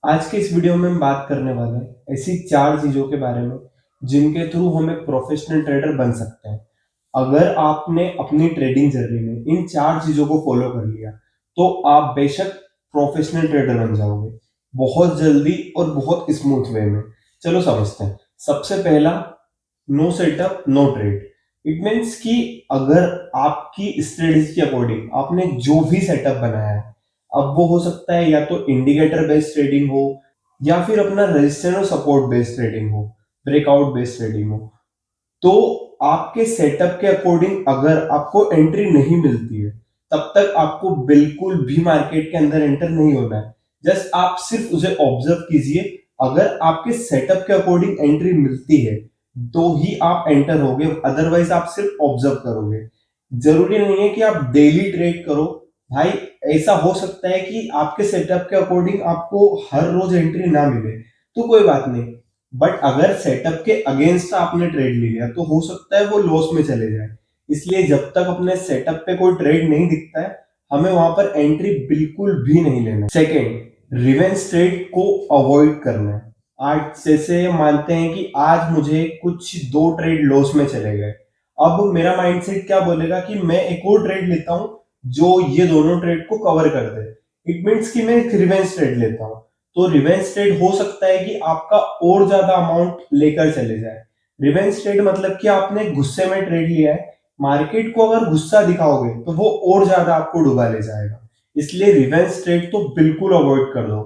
आज के इस वीडियो में हम बात करने वाले हैं ऐसी 4 चीज़ों के बारे में, जिनके थ्रू हम एक प्रोफेशनल ट्रेडर बन सकते हैं। अगर आपने अपनी ट्रेडिंग जर्नी में इन 4 चीज़ों को फॉलो कर लिया, तो आप बेशक प्रोफेशनल ट्रेडर बन जाओगे, बहुत जल्दी और बहुत स्मूथ वे में। चलो समझते हैं। सबसे पहला, no setup, no trade. It means कि अगर आपकी स्ट्रेटजी के अकॉर्डिंग आपने जो भी सेटअप बनाया है, अब वो हो सकता है या तो इंडिकेटर बेस्ड ट्रेडिंग हो या फिर अपना रेजिस्टेंस और सपोर्ट बेस्ड ट्रेडिंग हो, ब्रेकआउट बेस्ड ट्रेडिंग हो, तो आपके सेटअप के अकॉर्डिंग अगर आपको एंट्री नहीं मिलती है, तब तक आपको बिल्कुल भी मार्केट के अंदर एंटर नहीं होना है। जस्ट आप सिर्फ उसे ऑब्जर्व कीजिए। अगर आपके सेटअप के अकॉर्डिंग एंट्री मिलती है, तो ही आप एंटर होगे, अदरवाइज आप सिर्फ ऑब्जर्व करोगे। जरूरी नहीं है कि आप डेली ट्रेड करो भाई। ऐसा हो सकता है कि आपके सेटअप के अकॉर्डिंग आपको हर रोज एंट्री ना मिले, तो कोई बात नहीं। बट अगर सेटअप के अगेंस्ट आपने ट्रेड ले लिया, तो हो सकता है वो लॉस में चले जाए। इसलिए जब तक अपने सेटअप पे कोई ट्रेड नहीं दिखता है, हमें वहां पर एंट्री बिल्कुल भी नहीं लेना है। सेकेंड, रिवेंज ट्रेड को अवॉइड करना है। आज जैसे मानते हैं कि आज मुझे कुछ 2 ट्रेड लॉस में चले गए, अब मेरा माइंडसेट क्या बोलेगा कि मैं एक और ट्रेड लेता हूं जो ये दोनों ट्रेड को कवर कर दे। इट मीन्स कि मैं एक रिवेंज ट्रेड लेता हूं। तो रिवेंज ट्रेड हो सकता है कि आपका और ज्यादा अमाउंट लेकर चले जाए। रिवेंज ट्रेड मतलब कि आपने गुस्से में ट्रेड लिया है, मार्केट को अगर गुस्सा दिखाओगे तो वो और ज्यादा आपको डुबा ले जाएगा। इसलिए रिवेंज ट्रेड तो बिल्कुल अवॉइड कर दो।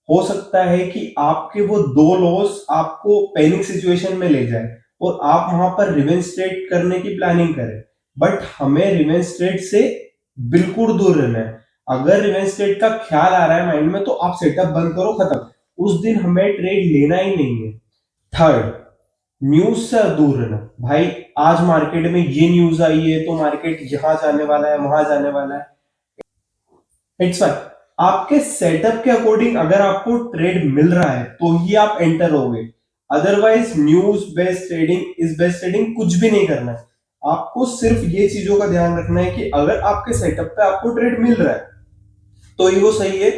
हो सकता है कि आपके वो 2 लॉस आपको पैनिक सिचुएशन में ले जाए और आप वहां पर रिवेंज ट्रेड करने की प्लानिंग करें। बट हमें रिवेंज ट्रेड से बिल्कुल दूर रहना है। अगर रिवेंज ट्रेड का ख्याल आ रहा है माइंड में, तो आप सेटअप बंद करो, खत्म। उस दिन हमें ट्रेड लेना ही नहीं है। थर्ड, न्यूज से दूर रहना। भाई आज मार्केट में ये न्यूज आई है तो मार्केट यहां जाने वाला है, वहां जाने वाला है, इट्स फाइन। आपके सेटअप के अकॉर्डिंग अगर आपको ट्रेड मिल रहा है तो ही आप एंटर होगे। अदरवाइज न्यूज बेस्ड ट्रेडिंग, इस बेस्ड ट्रेडिंग कुछ भी नहीं करना है। आपको सिर्फ ये चीजों का ध्यान रखना है कि अगर आपके सेटअप पे आपको ट्रेड मिल रहा है तो ही वो सही है।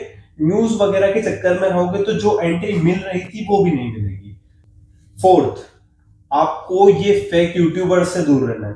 न्यूज वगैरह के चक्कर में रहोगे तो जो एंट्री मिल रही थी वो भी नहीं मिलेगी। फोर्थ, आपको ये फेक यूट्यूबर से दूर रहना है।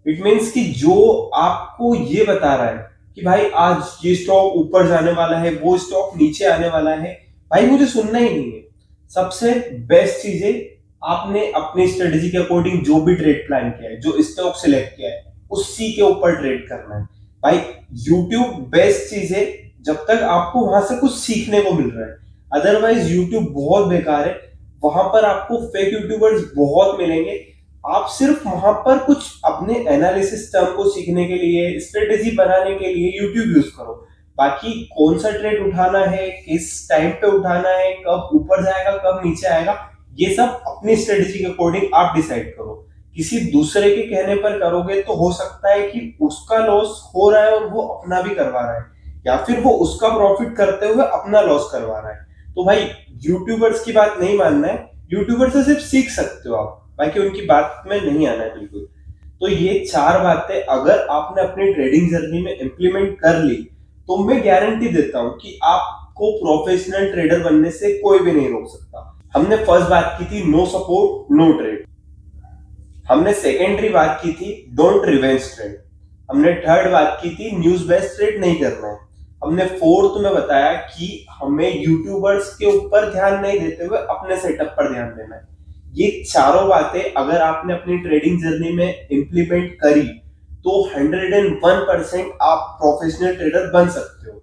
इट मीन्स कि जो आपको ये बता रहा है कि भाई आज ये स्टॉक ऊपर जाने वाला है, वो स्टॉक नीचे आने वाला है, भाई मुझे सुनना ही नहीं है। सबसे बेस्ट चीज है, आपने अपनी स्ट्रेटेजी के अकॉर्डिंग जो भी ट्रेड प्लान किया है, जो स्टॉक सिलेक्ट किया है, उसी के ऊपर ट्रेड करना है। भाई यूट्यूब बेस्ट चीज है जब तक आपको वहां से कुछ सीखने को मिल रहा है। अदरवाइज यूट्यूब बहुत बेकार है। वहां पर आपको फेक यूट्यूबर्स बहुत मिलेंगे। आप सिर्फ वहां पर कुछ अपने एनालिसिस टर्म को सीखने के लिए, स्ट्रेटेजी बनाने के लिए यूट्यूब यूज करो। बाकी कौन सा ट्रेड उठाना है, किस टाइम पे उठाना है, कब ऊपर जाएगा, कब नीचे आएगा, ये सब अपनी स्ट्रेटेजी के अकॉर्डिंग आप डिसाइड करो। किसी दूसरे के कहने पर करोगे तो हो सकता है कि उसका लॉस हो रहा है और वो अपना भी करवा रहा है, या फिर वो उसका प्रॉफिट करते हुए अपना लॉस करवा रहा है। तो भाई यूट्यूबर्स की बात नहीं मानना है। यूट्यूबर से सिर्फ सीख सकते हो आप, बाकी उनकी बात में नहीं आना है बिल्कुल। तो ये 4 बातें अगर आपने अपनी ट्रेडिंग जर्नी में इंप्लीमेंट कर ली, तो मैं गारंटी देता हूं कि आपको प्रोफेशनल ट्रेडर बनने से कोई भी नहीं रोक सकता। हमने फर्स्ट बात की थी नो सपोर्ट, नो ट्रेड। हमने सेकेंडरी बात की थी डोंट रिवेंज ट्रेड। हमने थर्ड बात की थी न्यूज बेस्ड ट्रेड नहीं करना है। हमने फोर्थ में बताया कि हमें यूट्यूबर्स के ऊपर ध्यान नहीं देते हुए अपने सेटअप पर ध्यान देना है। ये चारों बातें अगर आपने अपनी ट्रेडिंग जर्नी में इंप्लीमेंट करी, तो 101% आप प्रोफेशनल ट्रेडर बन सकते हो।